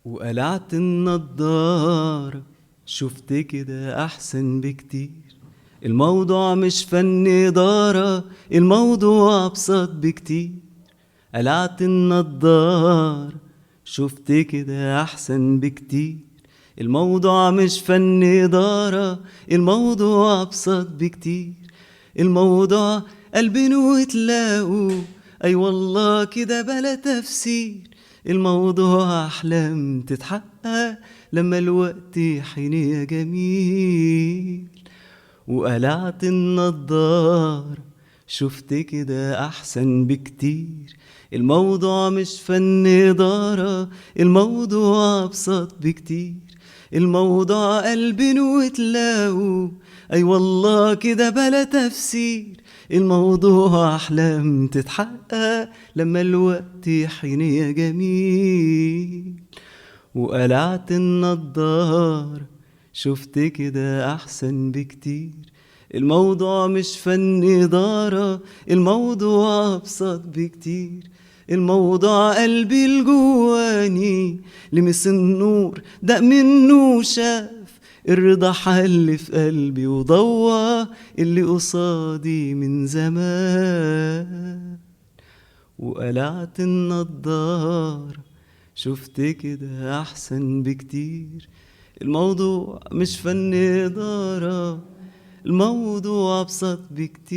وقلعت النضارة، شفت كده أحسن بكتير. الموضوع مش فن إدارة، الموضوع أبسط بكتير. قلعت النضارة، شفت كده أحسن بكتير. الموضوع مش فن إدارة، الموضوع أبسط بكتير. الموضوع قلبين وتلاقوا، أي والله كده بلا تفسير. الموضوع أحلام تتحقق لما الوقت يحين يا جميل. وقلعت النضارة، شفت كده أحسن بكتير. الموضوع مش فن إدارة، الموضوع أبسط بكتير. الموضوع قلبين وتلاقوا، أي والله كده بلا تفسير. الموضوع أحلام تتحقق لما الوقت يحين يا جميل. وقلعت النضارة، شفت كده أحسن بكتير. الموضوع مش فن إدارة، الموضوع أبسط بكتير. الموضوع قلبي الجواني لمس النور دق منه شاف الرضا حل في قلبي وضوى اللي قصادي من زمان. وقلعت النضارة، شفت كده أحسن بكتير. الموضوع مش فن إدارة، الموضوع أبسط بكتير.